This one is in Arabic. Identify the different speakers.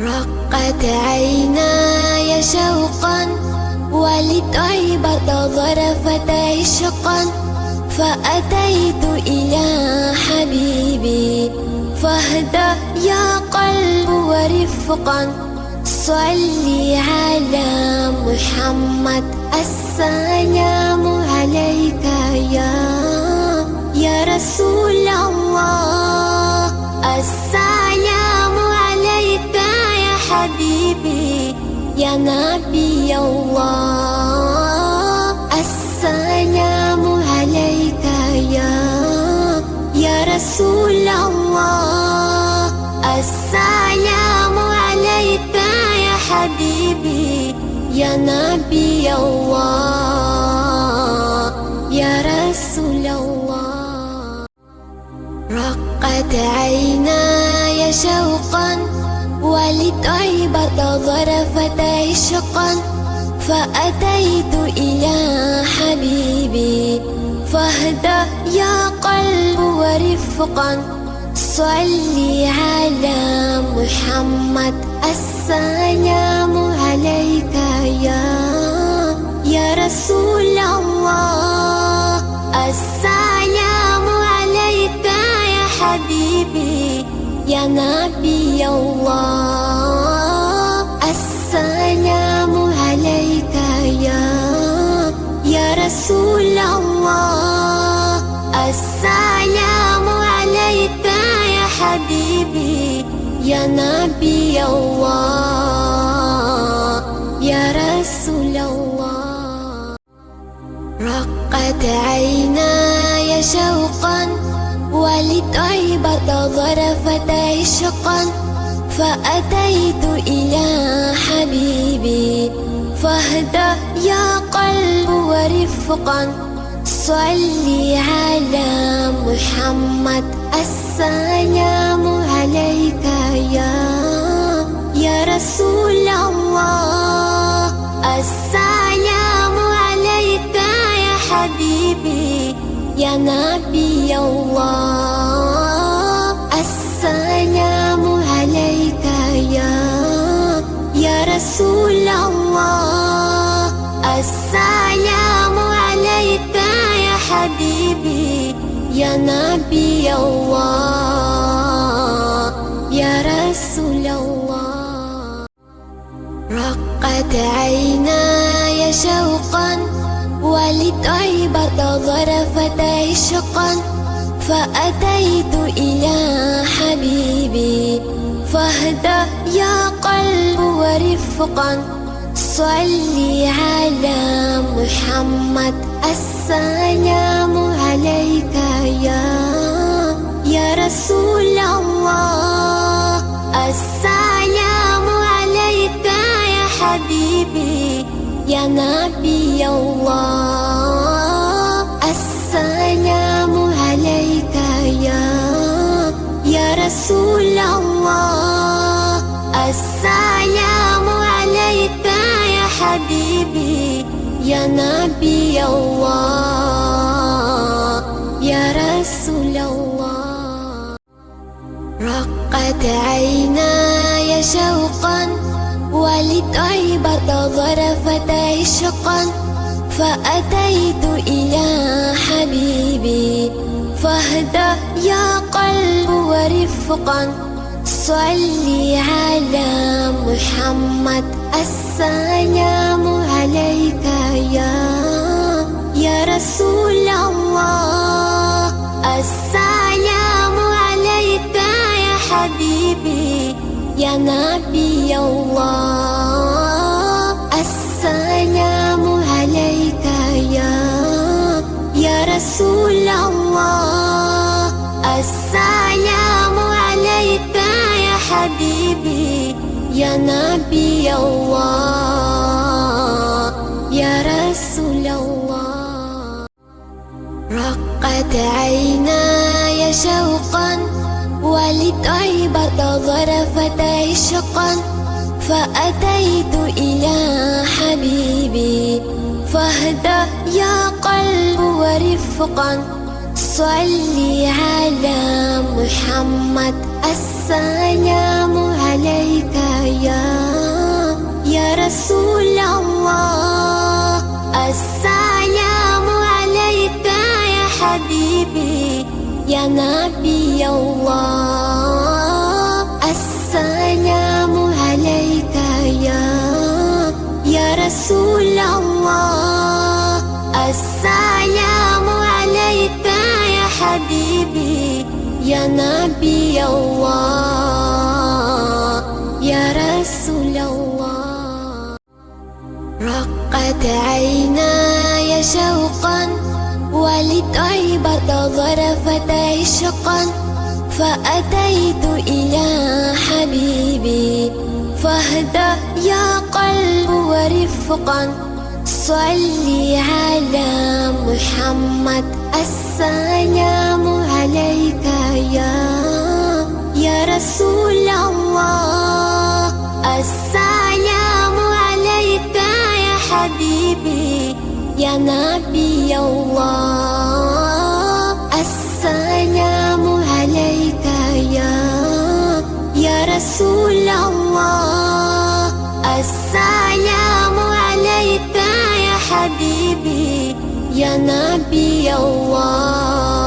Speaker 1: رقت عيناي شوقا ولطيبة ظرفت عشقا، فأتيت إلى حبيبي فاهدى يا قلب ورفقا. صلي على محمد السلام عليك يا رسول الله، السلام عليك يا حبيبي يا نبي الله، السلام عليك يا رسول الله، السلام عليك يا حبيبي يا نبي الله يا رسول الله. رقت عيناي شوقا ولطيبة ظرفت عشقا، فأتيت إلى حبيبي فاهدى يا قلب ورفقا. صلي على محمد السلام عليك يا رسول الله، السلام عليك يا حبيبي يا نبي الله، السلام عليك يا رسول الله، السلام عليك يا حبيبي يا نبي الله يا رسول الله. رقت عيناي شوقا ولطيبة ظرفت عشقا، فأتيت إلى حبيبي فاهدى يا قلب ورفقا. صلي على محمد السلام عليك يا رسول الله، السلام عليك يا حبيبي يا نبي الله، السلام عليك يا رسول الله، السلام عليك يا حبيبي يا نبي الله يا رسول الله. رقت عيناي شوقا ولطيبة ظرفت عشقا، فأتيت إلى حبيبي فاهدى يا قلب ورفقا. صلي على محمد السلام عليك يا رسول الله، السلام عليك يا حبيبي يا نبي الله، السلام عليك يا رسول الله، السلام عليك يا حبيبي يا نبي الله يا رسول الله. رقت عيناي شوقا ولطيبة ظرفت عشقا، فأتيت إلى حبيبي فاهدى يا قلب ورفقا. صلي على محمد السلام عليك يا رسول الله، السلام عليك يا حبيبي يا نبي الله، السلام عليك يا رسول الله، السلام عليك يا حبيبي يا نبي الله يا رسول الله. رقت عيناي شوقا ولطيبة ظرفت عشقا، فأتيت إلى حبيبي فاهدى يا قلب ورفقا. صلي على محمد السلام عليك يا نبي الله. السلام عليك يا رسول الله. السلام عليك يا حبيبي يا نبي الله يا رسول الله. رقت عيناي شوقا ولطيبة ظرفت عشقا، فأتيت إلى حبيبي فاهدى يا قلب ورفقا. صلي على محمد. السلام عليك يا رسول الله. السلام عليك يا حبيبي يا نبي الله. السلام عليك يا رسول الله. السلام عليك يا حبيبي يا نبي الله.